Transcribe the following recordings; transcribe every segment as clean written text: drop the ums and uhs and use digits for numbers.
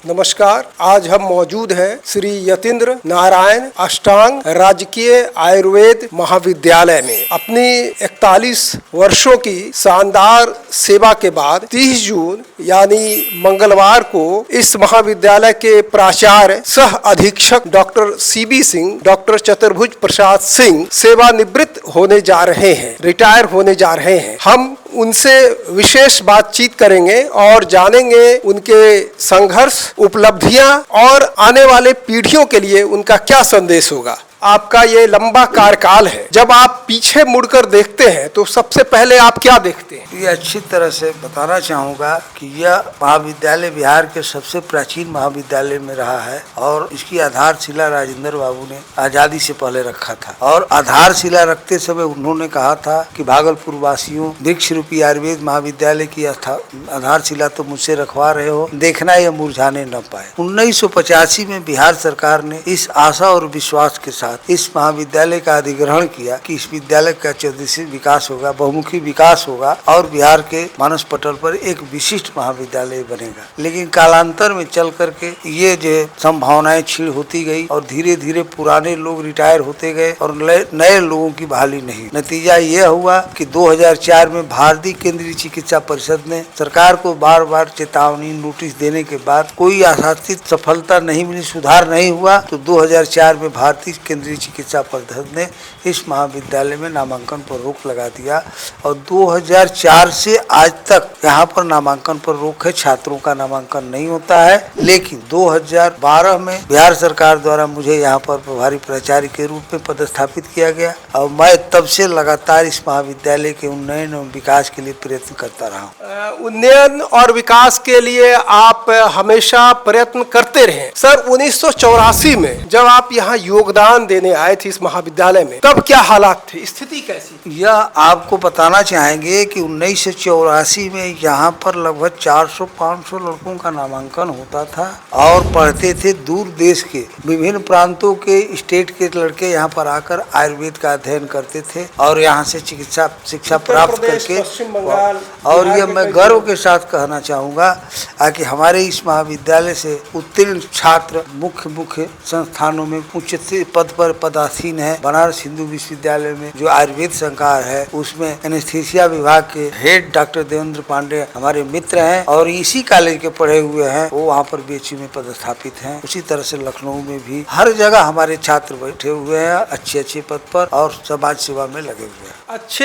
नमस्कार। आज हम मौजूद हैं श्री यतीन्द्र नारायण अष्टांग राजकीय आयुर्वेद महाविद्यालय में। अपनी 41 वर्षों की शानदार सेवा के बाद 30 जून यानी मंगलवार को इस महाविद्यालय के प्राचार्य सह अधीक्षक डॉक्टर CB सिंह, डॉक्टर चतुर्भुज प्रसाद सिंह सेवानिवृत्त होने जा रहे हैं, रिटायर होने जा रहे हैं। हम उनसे विशेष बातचीत करेंगे और जानेंगे उनके संघर्ष, उपलब्धियां और आने वाले पीढ़ियों के लिए उनका क्या संदेश होगा। आपका ये लंबा कार्यकाल है, जब आप पीछे मुड़कर देखते हैं तो सबसे पहले आप क्या देखते हैं? ये अच्छी तरह से बताना चाहूँगा कि यह महाविद्यालय बिहार के सबसे प्राचीन महाविद्यालय में रहा है और इसकी आधारशिला राजेंद्र बाबू ने आज़ादी से पहले रखा था। और आधारशिला रखते समय उन्होंने कहा था कि भागलपुर वासियों, वृक्ष रूपी आयुर्वेद महाविद्यालय की आधारशिला तो मुझसे रखवा रहे हो, देखना यह मुरझाने न पाए। 1985 में बिहार सरकार ने इस आशा और विश्वास के साथ इस महाविद्यालय का अधिग्रहण किया कि इस विद्यालय का चौदिशीय विकास होगा, बहुमुखी विकास होगा और बिहार के मानस पटल पर एक विशिष्ट महाविद्यालय बनेगा। लेकिन कालांतर में चल करके ये जो संभावनाएं छीड़ होती गई और धीरे धीरे पुराने लोग रिटायर होते गए और नए लोगों की बहाली नहीं। नतीजा यह हुआ कि 2004 में भारतीय केंद्रीय चिकित्सा परिषद ने सरकार को बार बार चेतावनी नोटिस देने के बाद कोई आशातीत सफलता नहीं मिली, सुधार नहीं हुआ। तो 2004 में भारतीय केंद्रीय चिकित्सा परिषद ने इस महाविद्यालय में नामांकन पर रोक लगा दिया और 2004 से आज तक यहाँ पर नामांकन पर रोक है। छात्रों का नामांकन नहीं होता है। लेकिन 2012 में बिहार सरकार द्वारा मुझे यहाँ पर प्रभारी प्राचार्य के रूप में पदस्थापित किया गया और मैं तब से लगातार इस महाविद्यालय के उन्नयन और विकास के लिए प्रयत्न करता रहा। उन्नयन और विकास के लिए आप हमेशा प्रयत्न करते रहे। सर, 1984 में जब आप यहाँ योगदान देने आए थे इस महाविद्यालय में, तब क्या हालात थे, स्थिति कैसी? यह आपको बताना चाहेंगे कि 1984 में यहाँ पर लगभग 400-500 लड़कों का नामांकन होता था और पढ़ते थे। दूर देश के विभिन्न प्रांतों के स्टेट के लड़के यहाँ पर आकर आयुर्वेद का अध्ययन करते थे और यहाँ से चिकित्सा शिक्षा प्राप्त करके, और यह मैं गर्व के साथ कहना चाहूँगा कि हमारे इस महाविद्यालय से उत्तीर्ण छात्र मुख्य संस्थानों में उच्च पद पर पदासीन है। बनारस हिंदू विश्वविद्यालय में जो आयुर्वेद संकाय है उसमें एनेस्थीसिया विभाग के हेड डॉक्टर देवेंद्र पांडे हमारे मित्र हैं और इसी कॉलेज के पढ़े हुए हैं, वो वहाँ पर BHU में पदस्थापित हैं। उसी तरह से लखनऊ में भी हर जगह हमारे छात्र बैठे हुए हैं अच्छे पद पर और समाज सेवा में लगे हुए हैं।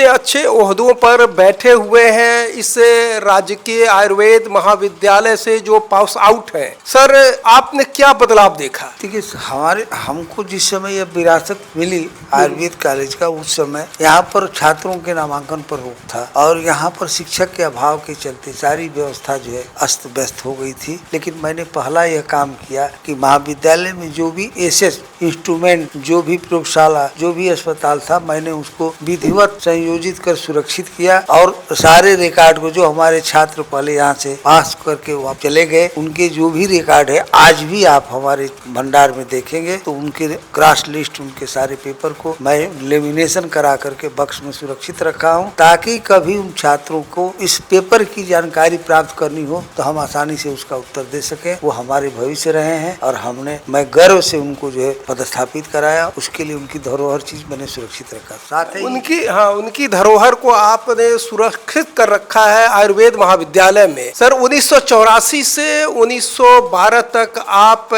अच्छे ओहदों पर बैठे हुए हैं इस राजकीय आयुर्वेद महाविद्यालय से जो पास आउट है। सर, आपने क्या बदलाव देखा? देखिए, हमको जिस समय यह विरासत मिली आयुर्वेद कॉलेज का, उस समय यहाँ पर छात्रों के नामांकन पर रोक था और यहाँ पर शिक्षक के अभाव के चलते सारी व्यवस्था जो है अस्त व्यस्त हो गई थी। लेकिन मैंने पहला यह काम किया कि महाविद्यालय में जो भी SS इंस्ट्रूमेंट, जो भी प्रयोगशाला, जो भी अस्पताल था, मैंने उसको विधिवत संयोजित कर सुरक्षित किया और सारे रिकॉर्ड को, जो हमारे छात्र पहले यहाँ से पास करके वहाँ चले गए, उनके जो भी रिकॉर्ड है आज भी आप हमारे भंडार में देखेंगे तो उनके क्रॉस लिस्ट, उनके सारे पेपर को मैं लेमिनेशन करा करके बक्स में सुरक्षित रखा हूँ ताकि कभी उन छात्रों को इस पेपर की जानकारी प्राप्त करनी हो तो हम आसानी से उसका उत्तर दे सके। वो हमारे भविष्य रहे हैं और मैं गर्व से उनको जो है पदस्थापित कराया। उसके लिए उनकी धरोहर चीज मैंने सुरक्षित रखा। साथ ही उनकी धरोहर को आपने सुरक्षित कर रखा है आयुर्वेद महाविद्यालय में। सर, 1984 से 1912 तक आप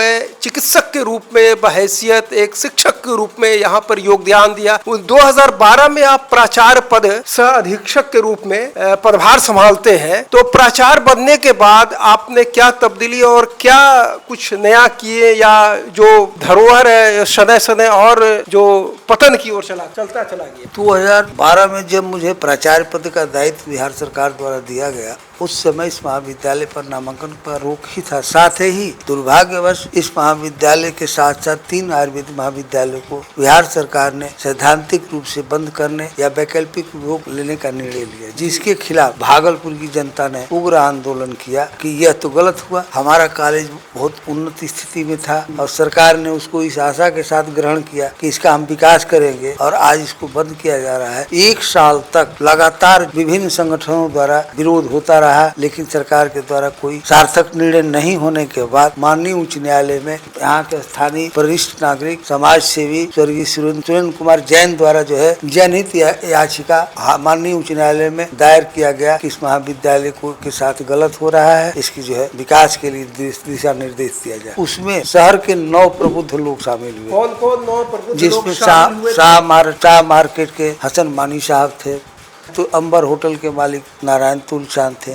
चिकित्सक के रूप में बहैसियत एक शिक्षक के रूप में यहाँ पर योगदान दिया। 2012 में आप प्राचार्य पद सह अधीक्षक के रूप में पदभार संभालते हैं। तो प्राचार्य बनने के बाद आपने क्या तब्दीली और क्या कुछ नया किए, या जो धरोहर है सदै और जो पतन की ओर चलता चला गया? 2012 में जब मुझे प्राचार्य पद का दायित्व बिहार सरकार द्वारा दिया गया, उस समय इस महाविद्यालय पर नामांकन पर रोक ही था। साथ ही दुर्भाग्यवश इस महाविद्यालय के साथ साथ 3 आयुर्वेद महाविद्यालयों को बिहार सरकार ने सैद्धांतिक रूप से बंद करने या वैकल्पिक रोक लेने का निर्णय लिया, जिसके खिलाफ भागलपुर की जनता ने उग्र आंदोलन किया कि यह तो गलत हुआ। हमारा कॉलेज बहुत उन्नत स्थिति में था और सरकार ने उसको इस आशा के साथ ग्रहण किया कि इसका हम विकास करेंगे और आज इसको बंद किया जा रहा है। 1 साल तक लगातार विभिन्न संगठनों द्वारा विरोध होता रहा रहा है, लेकिन सरकार के द्वारा कोई सार्थक निर्णय नहीं होने के बाद माननीय उच्च न्यायालय में यहाँ के स्थानीय वरिष्ठ नागरिक समाज सेवी स्वर्गीय सुरेंद्र कुमार जैन द्वारा जो है जनहित याचिका माननीय उच्च न्यायालय में दायर किया गया कि इस महाविद्यालय को के साथ गलत हो रहा है, इसकी जो है विकास के लिए दिशा निर्देश दिया जाए। उसमें शहर के 9 प्रबुद्ध लोग शामिल हुए। कौन कौन 9 प्रबुद्ध जिसमें लोग शाह मार्केट के हसन मानी साहब थे, तो अंबर होटल के मालिक नारायण तुलचांद थे,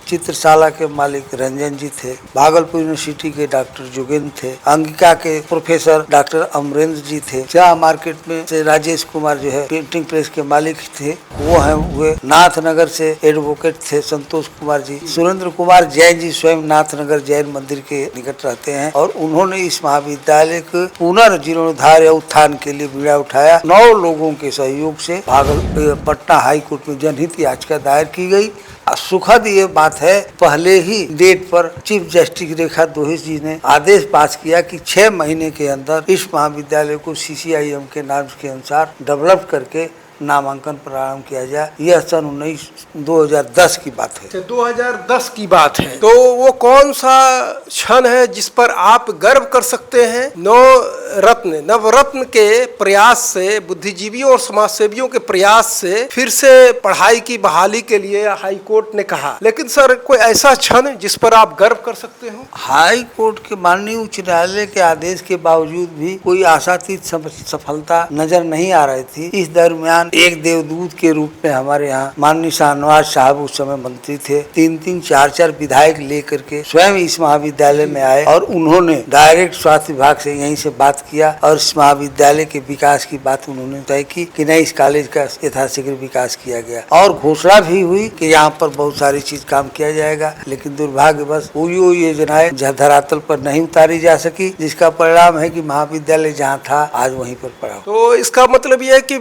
चित्रशाला के मालिक रंजन जी थे, भागलपुर यूनिवर्सिटी के डॉक्टर जोगेंद्र थे, अंगिका के प्रोफेसर डॉक्टर अमरेंद्र जी थे, शाह मार्केट में से राजेश कुमार जो है प्रिंटिंग प्रेस के मालिक थे वो हैं हुए, नाथनगर से एडवोकेट थे संतोष कुमार जी, सुरेंद्र कुमार जैन जी स्वयं नाथनगर जैन मंदिर के निकट रहते हैं और उन्होंने इस महाविद्यालय के पुनर्जीर्णोद्धार या उत्थान के लिए बीड़ा उठाया। 9 लोगों के सहयोग से पटना हाई कोर्ट में जनहित याचिका दायर की गई। सुखद ये बात है, पहले ही डेट पर चीफ जस्टिस रेखा दोहिस जी ने आदेश पास किया कि 6 महीने के अंदर इस महाविद्यालय को CCIM के नाम के अनुसार डेवलप करके नामांकन प्रारंभ किया जाए। यह सन 2010 की बात है। 2010 की बात है। तो वो कौन सा क्षण है जिस पर आप गर्व कर सकते हैं? नवरत्न के प्रयास से, बुद्धिजीवियों और समाजसेवियों के प्रयास से फिर से पढ़ाई की बहाली के लिए हाई कोर्ट ने कहा, लेकिन सर कोई ऐसा क्षण जिस पर आप गर्व कर सकते हो? हाई कोर्ट के माननीय उच्च न्यायालय के आदेश के बावजूद भी कोई आशातीत सफलता नजर नहीं आ रही थी। इस दरमियान एक देवदूत के रूप में हमारे यहाँ माननीय शाहनवाज साहब उस समय मंत्री थे, 3-3, 4-4 विधायक लेकर के स्वयं इस महाविद्यालय में आए और उन्होंने डायरेक्ट स्वास्थ्य विभाग से यहीं से बात किया और इस महाविद्यालय के विकास की बात उन्होंने तय की कि नहीं, इस कॉलेज का यथाशीघ्र विकास किया गया और घोषणा भी हुई कि यहाँ पर बहुत सारी चीज काम किया जाएगा। लेकिन दुर्भाग्यवश वो योजनाएं धरातल पर नहीं उतारी जा सकी, जिसका परिणाम है कि महाविद्यालय जहाँ था आज वहीं पर पड़ा। तो इसका मतलब यह है कि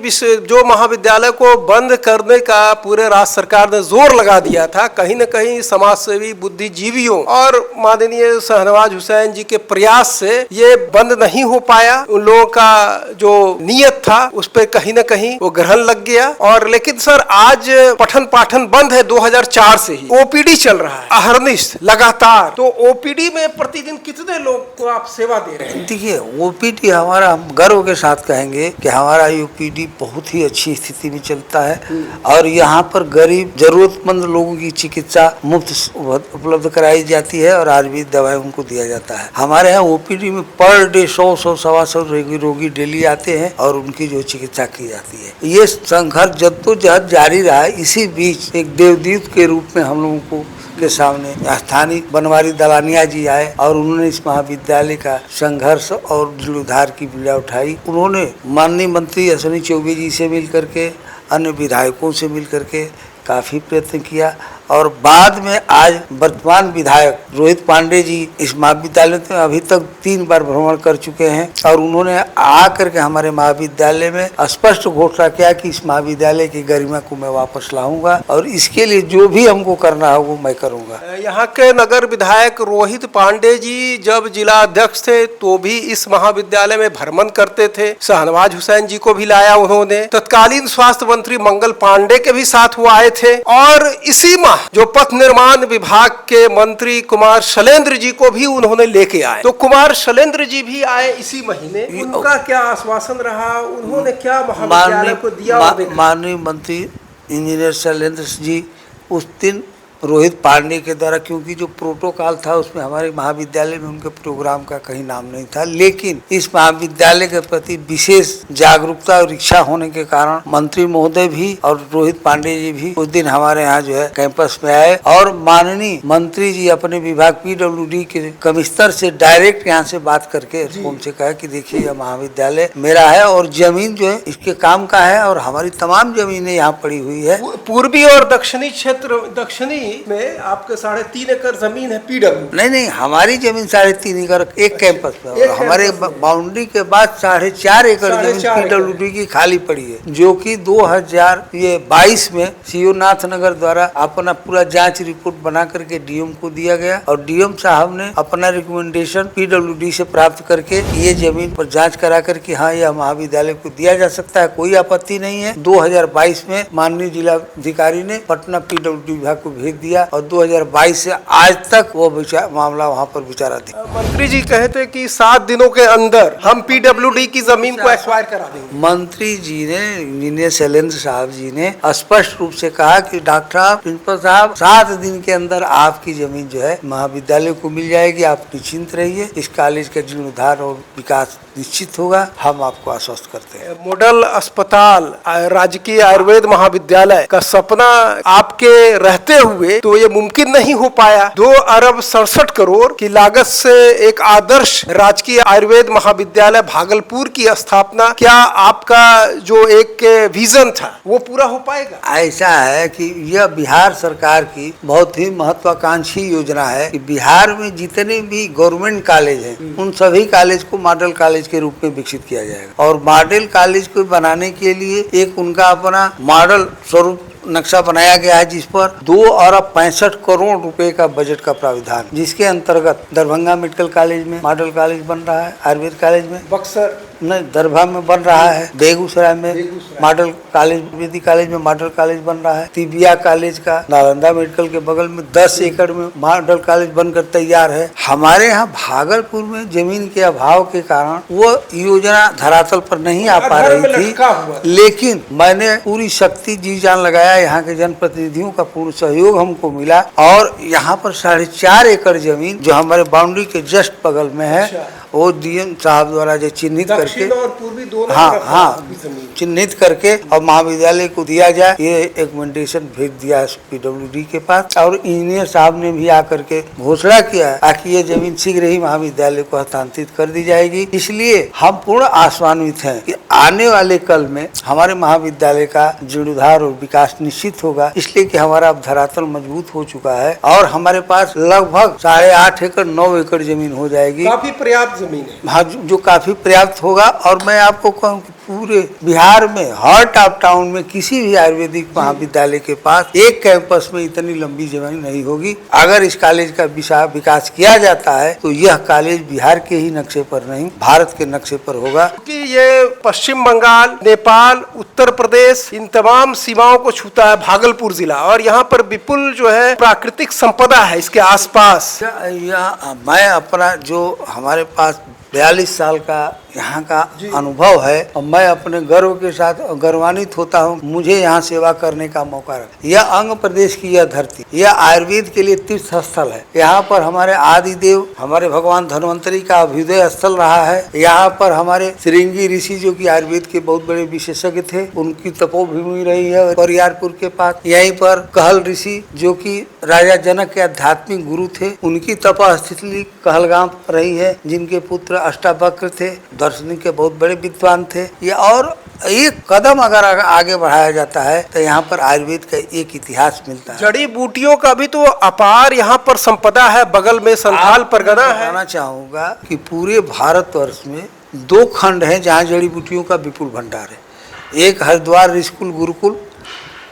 जो महाविद्यालय को बंद करने का पूरे राज्य सरकार ने जोर लगा दिया था, कहीं न कहीं समाजसेवी बुद्धिजीवियों और माननीय शाहनवाज हुसैन जी के प्रयास से ये बंद नहीं हो पाया। उन लोगों का जो नियत था उस पर कहीं न कहीं वो ग्रहण लग गया। और लेकिन सर आज पठन पाठन बंद है 2004 से ही, OPD चल रहा है अहरनिश लगातार। तो OPD में प्रतिदिन कितने लोग को आप सेवा दे रहे हैं? देखिए, OPD हमारा, हम गर्व के साथ कहेंगे कि हमारा OPD बहुत ही अच्छी स्थिति में चलता है और यहाँ पर गरीब जरूरतमंद लोगों की चिकित्सा मुफ्त उपलब्ध कराई जाती है और आयुर्वेद दवाई उनको दिया जाता है। हमारे यहाँ OPD में पर डे 100-125 रोगी डेली आते हैं और उनकी जो चिकित्सा की जाती है। ये संघर्ष जद्दोजहद जारी रहा। इसी बीच एक देवदूत के रूप में हम लोगों को के सामने स्थानीय बनवारी दलानिया जी आए और उन्होंने इस महाविद्यालय का संघर्ष और जीर्णोद्धार की बीड़ा उठाई। उन्होंने माननीय मंत्री अश्विनी चौबे जी से मिल करके, अन्य विधायकों से मिल करके काफी प्रयत्न किया और बाद में आज वर्तमान विधायक रोहित पांडे जी इस महाविद्यालय में अभी तक 3 बार भ्रमण कर चुके हैं और उन्होंने आकर के हमारे महाविद्यालय में स्पष्ट घोषणा किया कि इस महाविद्यालय की गरिमा को मैं वापस लाऊंगा और इसके लिए जो भी हमको करना है वो मैं करूंगा। यहाँ के नगर विधायक रोहित पांडे जी जब जिला अध्यक्ष थे तो भी इस महाविद्यालय में भ्रमण करते थे। शाहनवाज हुसैन जी को भी लाया उन्होंने, तत्कालीन स्वास्थ्य मंत्री मंगल पांडे के भी साथ वो आए थे और इसी माह जो पथ निर्माण विभाग के मंत्री कुमार शैलेंद्र जी को भी उन्होंने लेके आए। तो कुमार शैलेंद्र जी भी आए इसी महीने। उनका क्या आश्वासन रहा, उन्होंने क्या महाविद्यालय को दिया? माननीय मंत्री इंजीनियर शैलेंद्र जी उस दिन रोहित पांडे के द्वारा, क्योंकि जो प्रोटोकॉल था उसमें हमारे महाविद्यालय में उनके प्रोग्राम का कहीं नाम नहीं था, लेकिन इस महाविद्यालय के प्रति विशेष जागरूकता और इच्छा होने के कारण मंत्री महोदय भी और रोहित पांडे जी भी उस दिन हमारे यहाँ जो है कैंपस में आए और माननीय मंत्री जी अपने विभाग PWD के कमिश्नर से डायरेक्ट यहाँ से बात करके उनसे कहा कि देखिए यह महाविद्यालय मेरा है और जमीन जो है इसके काम का है और हमारी तमाम जमीनें यहाँ पड़ी हुई है। पूर्वी और दक्षिणी क्षेत्र, दक्षिणी में आपके 3.5 एकड़ जमीन है PW? नहीं, हमारी जमीन 3.5 एकड़ एक कैंपस में और हमारे बाउंड्री के बाद 4.5 एकड़ जमीन PWD की खाली पड़ी है, जो कि 2022 में CO नाथनगर द्वारा अपना पूरा जांच रिपोर्ट बना करके DM को दिया गया और DM साहब ने अपना रिकमेंडेशन PWD से प्राप्त करके ये जमीन पर जांच करा कर कि हाँ यह महाविद्यालय को दिया जा सकता है, कोई आपत्ति नहीं है। 2022 में माननीय जिलाधिकारी ने पटना PWD विभाग को भेज दिया और 2022 से आज तक वो मामला वहाँ पर विचाराधीन। मंत्री जी कहते कि 7 दिनों के अंदर हम पीडब्ल्यूडी की जमीन को एक्वायर करा देंगे। मंत्री जी ने इंजीनियर शैलेंद्र साहब जी ने स्पष्ट रूप से कहा कि डॉक्टर साहब, प्रिंसिपल साहब, 7 दिन के अंदर आपकी जमीन जो है महाविद्यालय को मिल जाएगी, आप निश्चिंत रहिए, इस कॉलेज का जीर्णोद्धार और विकास निश्चित होगा, हम आपको आश्वस्त करते हैं। मॉडल अस्पताल राजकीय आयुर्वेद महाविद्यालय का सपना आपके रहते हुए तो ये मुमकिन नहीं हो पाया। 2 अरब 67 करोड़ की लागत से एक आदर्श राजकीय आयुर्वेद महाविद्यालय भागलपुर की स्थापना, क्या आपका जो एक विजन था वो पूरा हो पाएगा? ऐसा है कि यह बिहार सरकार की बहुत ही महत्वाकांक्षी योजना है कि बिहार में जितने भी गवर्नमेंट कॉलेज हैं उन सभी कॉलेज को मॉडल कॉलेज के रूप में विकसित किया जाएगा। और मॉडल कॉलेज को बनाने के लिए एक उनका अपना मॉडल स्वरूप नक्शा बनाया गया है, जिस पर 2 अरब 65 करोड़ रुपए का बजट का प्राविधान, जिसके अंतर्गत दरभंगा मेडिकल कॉलेज में मॉडल कॉलेज बन रहा है, आयुर्वेद कॉलेज में बक्सर नहीं दरभंगा में बन रहा है, बेगूसराय में मॉडल कॉलेज, आयुर्वेदिक कॉलेज में मॉडल कॉलेज बन रहा है, तिबिया कॉलेज का नालंदा मेडिकल के बगल में 10 एकड़ में मॉडल कॉलेज बनकर तैयार है। हमारे यहाँ भागलपुर में जमीन के अभाव के कारण वो योजना धरातल पर नहीं आ पा रही थी, लेकिन मैंने पूरी शक्ति जी जान लगाया, यहाँ के जनप्रतिनिधियों का पूर्ण सहयोग हमको मिला और यहाँ पर 4.5 एकड़ जमीन जो हमारे बाउंड्री के जस्ट बगल में है वो डीएम साहब द्वारा जो चिन्हित करके और पूर्वी दोनों चिन्हित करके और महाविद्यालय को दिया जाए, ये रिकमेंडेशन भेज दिया पीडब्ल्यूडी के पास और इंजीनियर साहब ने भी आकर के घोषणा किया है कि ये जमीन शीघ्र ही महाविद्यालय को हस्तांतरित कर दी जाएगी। इसलिए हम पूर्ण आश्वान्वित हैं कि आने वाले कल में हमारे महाविद्यालय का जीर्णोद्धार और विकास निश्चित होगा, इसलिए कि हमारा अब धरातल मजबूत हो चुका है और हमारे पास लगभग 8.5 एकड़ 9 एकड़ जमीन हो जाएगी। काफी पर्याप्त जमीन है, हाँ, जो काफी पर्याप्त होगा। और मैं आपको कहूँ कि पूरे बिहार में हार्ट ऑफ टाउन में किसी भी आयुर्वेदिक महाविद्यालय के पास एक कैंपस में इतनी लंबी जमीन नहीं होगी। अगर इस कॉलेज का विकास किया जाता है तो यह कॉलेज बिहार के ही नक्शे पर नहीं भारत के नक्शे पर होगा, क्योंकि ये पश्चिम बंगाल, नेपाल, उत्तर प्रदेश इन तमाम सीमाओं को छूता है भागलपुर जिला, और यहाँ पर विपुल जो है प्राकृतिक संपदा है इसके आसपास। मैं अपना जो हमारे पास 42 साल का यहाँ का अनुभव है और मैं अपने गर्व के साथ गर्वान्वित होता हूँ, मुझे यहाँ सेवा करने का मौका रहा। यह अंग प्रदेश की यह धरती, यह आयुर्वेद के लिए तीर्थ स्थल है। यहाँ पर हमारे आदि देव, हमारे भगवान धन्वंतरी का अभ्युदय स्थल रहा है। यहाँ पर हमारे श्रृंगी ऋषि जो कि आयुर्वेद के बहुत बड़े विशेषज्ञ थे, उनकी तपोभूमि रही है परियारपुर के पास। यहीं पर कहल ऋषि जो कि राजा जनक के आध्यात्मिक गुरु थे, उनकी तपस्थिति कहलगांव रही है, जिनके पुत्र अष्टावक्र थे, दार्शनिक के बहुत बड़े विद्वान थे। ये और एक कदम अगर आगे बढ़ाया जाता है तो यहाँ पर आयुर्वेद का एक इतिहास मिलता है। जड़ी बूटियों का भी तो अपार यहाँ पर संपदा है, बगल में संथाल परगना है। बताना चाहूँगा कि पूरे भारतवर्ष में 2 खंड हैं जहाँ जड़ी बूटियों का विपुल भंडार है। एक हरिद्वार ऋषिकुल गुरुकुल,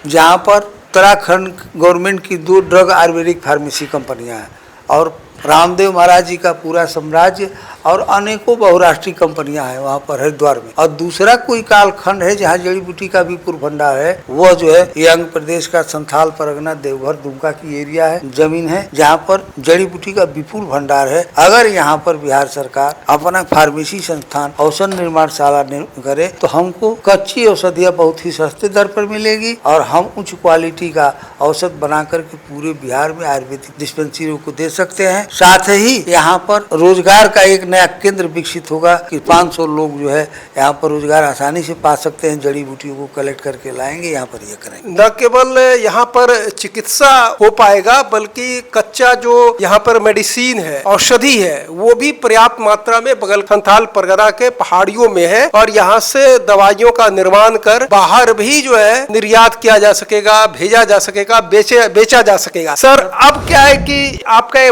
जहाँ पर उत्तराखंड गवर्नमेंट की 2 ड्रग आयुर्वेदिक फार्मेसी कंपनियाँ हैं और रामदेव महाराज जी का पूरा साम्राज्य और अनेकों बहुराष्ट्रीय कंपनियां हैं वहाँ पर हरिद्वार में। और दूसरा कोई कालखंड है जहाँ जड़ी बूटी का विपुल भंडार है, वह जो है ये अंग प्रदेश का संथाल परगना देवघर दुमका की एरिया है, जमीन है जहाँ पर जड़ी बूटी का विपुल भंडार है। अगर यहाँ पर बिहार सरकार अपना फार्मेसी संस्थान औषध निर्माणशाला करे तो हमको कच्ची औषधियाँ बहुत ही सस्ते दर पर मिलेगी और हम उच्च क्वालिटी का औषध बना करके पूरे बिहार में आयुर्वेदिक डिस्पेंसरियों को दे सकते हैं। साथ ही यहाँ पर रोजगार का एक नया केंद्र विकसित होगा कि 500 लोग जो है यहाँ पर रोजगार आसानी से पा सकते हैं, जड़ी बूटियों को कलेक्ट करके लाएंगे, यहाँ पर ये करेंगे। न केवल यहाँ पर चिकित्सा हो पाएगा बल्कि कच्चा जो यहाँ पर मेडिसिन है, औषधि है, वो भी पर्याप्त मात्रा में बगल संथाल परगना के पहाड़ियों में है और यहाँ से दवाइयों का निर्माण कर बाहर भी जो है निर्यात किया जा सकेगा, भेजा जा सकेगा, बेचा जा सकेगा। सर अब क्या है कि आपका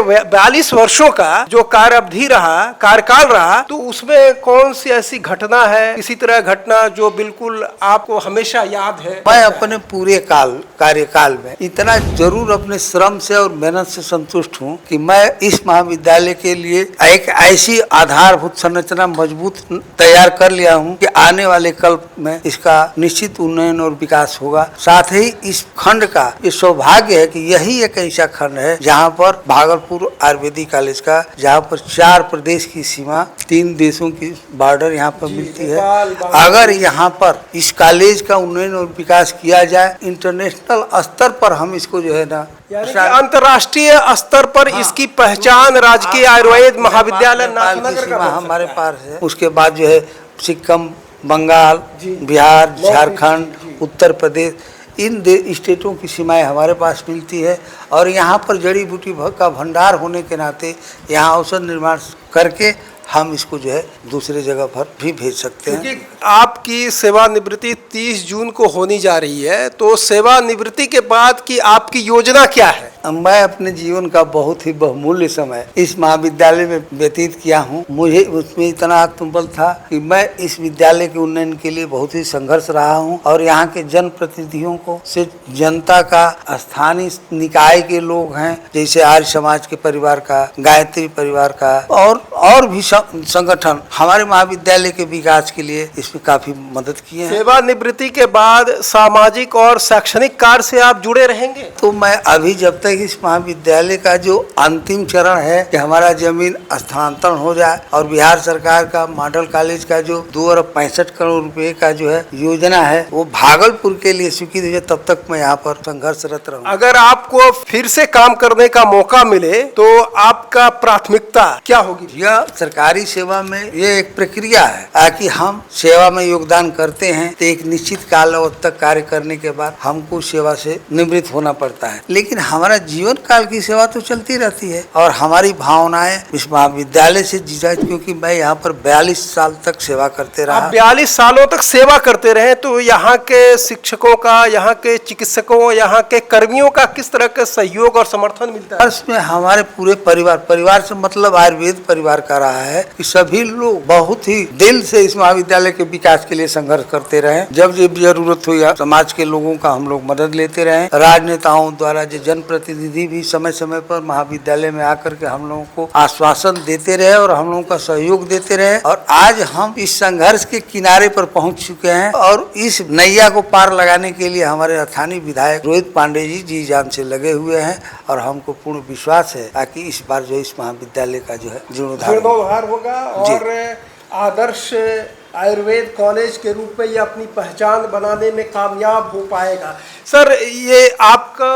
41 वर्षों का जो कार्य अवधि रहा, कार्यकाल रहा, तो उसमें कौन सी ऐसी घटना है, किसी तरह घटना जो बिल्कुल आपको हमेशा याद है? मैं अपने पूरे कार्यकाल में इतना जरूर अपने श्रम से और मेहनत से संतुष्ट हूँ कि मैं इस महाविद्यालय के लिए एक ऐसी आधारभूत संरचना मजबूत तैयार कर लिया हूँ कि आने वाले कल में इसका निश्चित उन्नयन और विकास होगा। साथ ही इस खंड का ये सौभाग्य है कि यही एक ऐसा खंड है जहाँ पर भागलपुर आयुर्वेदिक कॉलेज का, जहाँ पर 4 प्रदेश की सीमा, 3 देशों की बॉर्डर यहाँ पर मिलती है। अगर यहाँ पर इस कॉलेज का उन्नयन और विकास किया जाए, इंटरनेशनल स्तर पर हम इसको जो है ना, यानी कि अंतर्राष्ट्रीय स्तर पर इसकी पहचान राजकीय आयुर्वेद महाविद्यालय नाथनगर का हमारे पास है। उसके बाद जो है सिक्किम, बंगाल, बिहार, झारखंड, उत्तर प्रदेश, इन स्टेटों की सीमाएं हमारे पास मिलती है। और यहाँ पर जड़ी बूटी का भंडार होने के नाते यहाँ औषध निर्माण करके हम इसको जो है दूसरे जगह पर भी भेज सकते हैं। क्योंकि आपकी सेवानिवृत्ति 30 जून को होनी जा रही है, तो सेवानिवृत्ति के बाद की आपकी योजना क्या है? मैं अपने जीवन का बहुत ही बहुमूल्य समय इस महाविद्यालय में व्यतीत किया हूँ। मुझे उसमें इतना आत्मबल था कि मैं इस विद्यालय के उन्नयन के लिए बहुत ही संघर्ष रहा हूँ और यहाँ के जनप्रतिनिधियों को से जनता का, स्थानीय निकाय के लोग हैं जैसे आर्य समाज के परिवार का, गायत्री परिवार का और भी संगठन हमारे महाविद्यालय के विकास के लिए इसमें काफी मदद किए हैं। सेवानिवृत्ति के बाद सामाजिक और शैक्षणिक कार्य से आप जुड़े रहेंगे? तो मैं अभी जब तक इस महाविद्यालय का जो अंतिम चरण है कि हमारा जमीन स्थानांतरण हो जाए और बिहार सरकार का मॉडल कॉलेज का जो 2 अरब 65 करोड़ रुपए का जो है योजना है वो भागलपुर के लिए स्वीकृत है, तब तक मैं यहाँ पर संघर्षरत रहूँगा। अगर आपको फिर से काम करने का मौका मिले तो आपका प्राथमिकता क्या होगी? यह सरकारी सेवा में ये एक प्रक्रिया है कि हम सेवा में योगदान करते हैं तो एक निश्चित कालावधि तक कार्य करने के बाद हमको सेवा से निवृत्त होना पड़ता है, लेकिन हमारा जीवन काल की सेवा तो चलती रहती है और हमारी भावनाएं इस महाविद्यालय से जीजा, क्योंकि मैं यहाँ पर 42 साल तक सेवा करते रहा। आप 42 सालों तक सेवा करते रहे, तो यहाँ के शिक्षकों का, यहाँ के चिकित्सकों, यहाँ के कर्मियों का किस तरह का सहयोग और समर्थन मिलता है? इसमें हमारे पूरे परिवार से मतलब आयुर्वेद परिवार का रहा है कि सभी लोग बहुत ही दिल से इस महाविद्यालय के विकास के लिए संघर्ष करते रहे। जब जरूरत हुई समाज के लोगों का हम लोग मदद लेते रहे। राजनेताओं द्वारा जो जनप्रतिनिधि भी समय समय पर महाविद्यालय में आकर के हम लोगों को आश्वासन देते रहे और हम लोगों का सहयोग देते रहे और आज हम इस संघर्ष के किनारे पर पहुंच चुके हैं और इस नैया को पार लगाने के लिए हमारे स्थानीय विधायक रोहित पांडे जी जान से लगे हुए हैं और हमको पूर्ण विश्वास है कि इस बार जो इस महाविद्यालय का जो है जीर्णोद्धार होगा और आदर्श आयुर्वेद कॉलेज के रूप में ये अपनी पहचान बनाने में कामयाब हो पाएगा। सर, ये आपका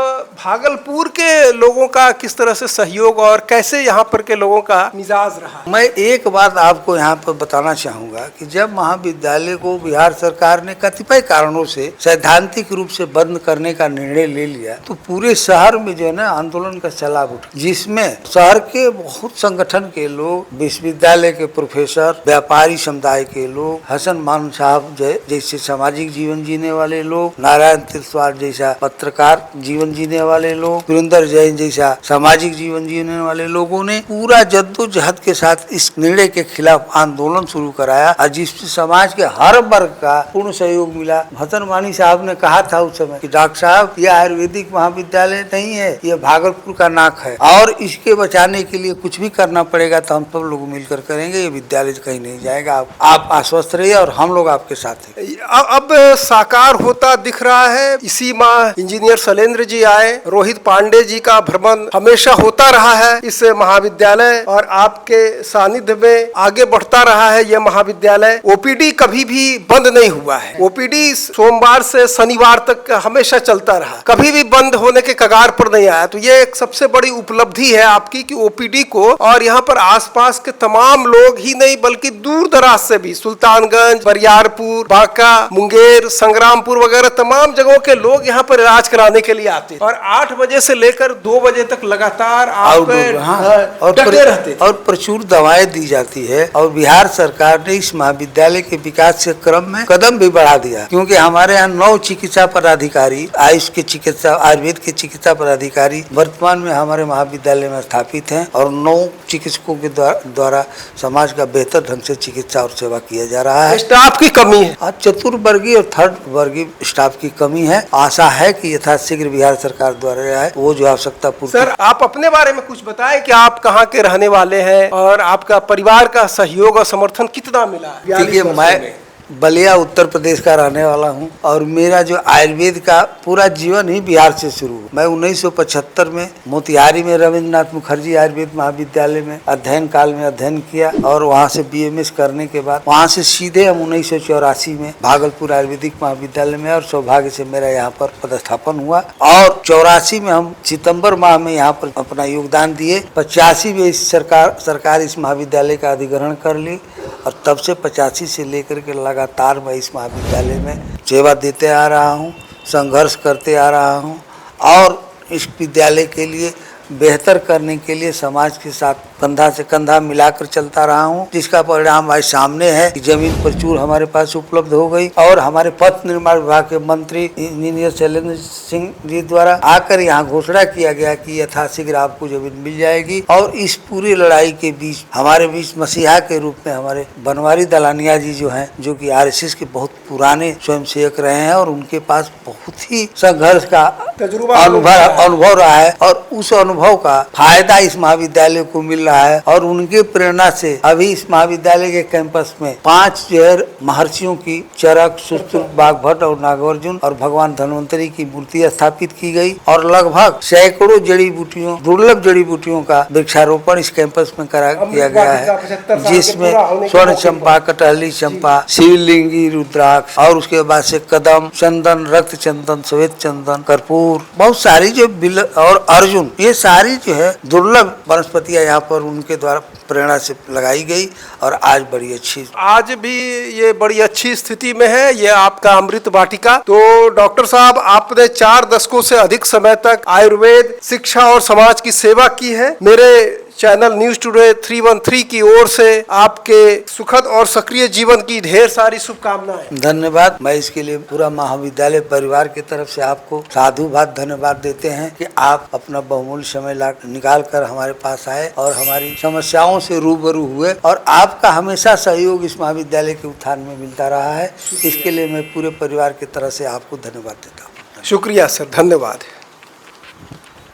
भागलपुर के लोगों का किस तरह से सहयोग और कैसे यहाँ पर के लोगों का मिजाज रहा? मैं एक बात आपको यहाँ पर बताना चाहूँगा कि जब महाविद्यालय को बिहार सरकार ने कतिपय कारणों से सैद्धांतिक रूप से बंद करने का निर्णय ले लिया तो पूरे शहर में जो है ना आंदोलन का सैलाब उठा, जिसमें शहर के बहुत संगठन के लोग, विश्वविद्यालय के प्रोफेसर, व्यापारी समुदाय के लोग, हसन मान साहब जैसे सामाजिक जीवन जीने वाले लोग, नारायण तिरस्वार जैसा पत्रकार जीवन जीने वाले लोग, सुरेंद्र जैन जैसा सामाजिक जीवन जीने वाले लोगों ने पूरा जद्दोजहद के साथ इस निर्णय के खिलाफ आंदोलन शुरू कराया और जिससे समाज के हर वर्ग का पूर्ण सहयोग मिला। हसन मानी साहब ने कहा था उस समय कि डॉक्टर साहब, यह आयुर्वेदिक महाविद्यालय नहीं है, यह भागलपुर का नाक है और इसके बचाने के लिए कुछ भी करना पड़ेगा तो हम सब लोग मिलकर करेंगे, ये विद्यालय कहीं नहीं जाएगा, आप आश्वस्त रहिए और हम लोग आपके साथ हैं। अब साकार होता दिख रहा है। इसी माह इंजीनियर शैलेंद्र जी आए, रोहित पांडे जी का भ्रमण हमेशा होता रहा है इस महाविद्यालय और आपके सानिध्य में आगे बढ़ता रहा है यह महाविद्यालय। ओपीडी कभी भी बंद नहीं हुआ है। ओपीडी सोमवार से शनिवार तक हमेशा चलता रहा, कभी भी बंद होने के कगार पर नहीं आया। तो ये एक सबसे बड़ी उपलब्धि है आपकी कि ओपीडी को और यहाँ पर आसपास के तमाम लोग ही नहीं बल्कि दूर दराज से भी, सुल्तानगंज, बरियारपुर, बांका, मुंगेर, संग्रामपुर वगैरह तमाम जगहों के लोग लोग यहाँ पर इलाज कराने के लिए आते थे और 8 बजे से लेकर 2 बजे तक लगातार आप डटे रहते थे। और प्रचुर दवाएं दी जाती है। और बिहार सरकार ने इस महाविद्यालय के विकास के क्रम में कदम भी बढ़ा दिया, क्योंकि हमारे यहाँ 9 चिकित्सा पदाधिकारी, आयुष के चिकित्सा, आयुर्वेद के चिकित्सा पदाधिकारी वर्तमान में हमारे महाविद्यालय में स्थापित हैं और 9 चिकित्सकों के द्वारा समाज का बेहतर ढंग से चिकित्सा और सेवा किया जा रहा है। स्टाफ की कमी है, आज चतुर्वर्गीय और 3rd वर्गीय स्टाफ की कमी है। आशा है कि यथाशीघ्र बिहार सरकार द्वारा वो जो आवश्यकता पूर्ति। सर, आप अपने बारे में कुछ बताएं कि आप कहाँ के रहने वाले हैं और आपका परिवार का सहयोग और समर्थन कितना मिला है? देखिए, मैं बलिया उत्तर प्रदेश का रहने वाला हूं और मेरा जो आयुर्वेद का पूरा जीवन ही बिहार से शुरू हुआ। मैं 1975 में मोतिहारी में रविंद्रनाथ मुखर्जी आयुर्वेद महाविद्यालय में अध्ययन काल में अध्ययन किया और वहां से BMS करने के बाद वहां से सीधे हम 1984 में भागलपुर आयुर्वेदिक महाविद्यालय में, और सौभाग्य से मेरा यहाँ पर पदस्थापन हुआ और 84 में हम सितम्बर माह में यहाँ पर अपना योगदान दिए। 85 में सरकार इस महाविद्यालय का अधिग्रहण कर ली और तब से 85 से लेकर के लगातार मैं इस महाविद्यालय में सेवा देते आ रहा हूँ, संघर्ष करते आ रहा हूँ और इस विद्यालय के लिए बेहतर करने के लिए समाज के साथ कंधा से कंधा मिलाकर चलता रहा हूं, जिसका परिणाम आज सामने है कि जमीन प्रचुर हमारे पास उपलब्ध हो गई और हमारे पथ निर्माण विभाग के मंत्री इंजीनियर शैलेंद्र सिंह जी द्वारा आकर यहां घोषणा किया गया कि यथाशीघ्र आपको जमीन मिल जाएगी। और इस पूरी लड़ाई के बीच हमारे बीच मसीहा के रूप में हमारे बनवारी दलानिया जी जो हैं, जो कि RSS के बहुत पुराने स्वयंसेवक रहे हैं और उनके पास बहुत ही संघर्ष का अनुभव रहा है और उस अनुभव का फायदा इस महाविद्यालय को मिल रहा है। और उनके प्रेरणा से अभी इस महाविद्यालय के कैंपस में 5 महर्षियों की चरक, सुश्रुत, बागभट्ट और नागार्जुन और भगवान धन्वंतरी की मूर्ति स्थापित की गई और लगभग सैकड़ों जड़ी बूटियों, दुर्लभ जड़ी बूटियों का वृक्षारोपण इस कैंपस में किया गया है, जिसमें स्वर्ण चंपा, कटहली चंपा, शिवलिंगी, रुद्राक्ष और उसके बाद से कदम, चंदन, रक्त चंदन, श्वेत चंदन, कर्पूर, बहुत सारी जो और अर्जुन, ये सारी जो है दुर्लभ वनस्पतियां यहाँ पर उनके द्वारा प्रेरणा से लगाई गई और आज भी ये बड़ी अच्छी स्थिति में है। ये आपका अमृत वाटिका। तो डॉक्टर साहब, आपने 4 दशकों से अधिक समय तक आयुर्वेद, शिक्षा और समाज की सेवा की है। मेरे चैनल न्यूज टुडे 313 की ओर से आपके सुखद और सक्रिय जीवन की ढेर सारी शुभकामनाएं। धन्यवाद। मैं इसके लिए पूरा महाविद्यालय परिवार की तरफ से आपको साधुवाद धन्यवाद देते हैं कि आप अपना बहुमूल्य समय निकाल कर हमारे पास आए और हमारी समस्याओं से रूबरू हुए और आपका हमेशा सहयोग इस महाविद्यालय के उत्थान में मिलता रहा है। इसके लिए मैं पूरे परिवार की तरफ से आपको धन्यवाद देता हूँ। शुक्रिया सर, धन्यवाद।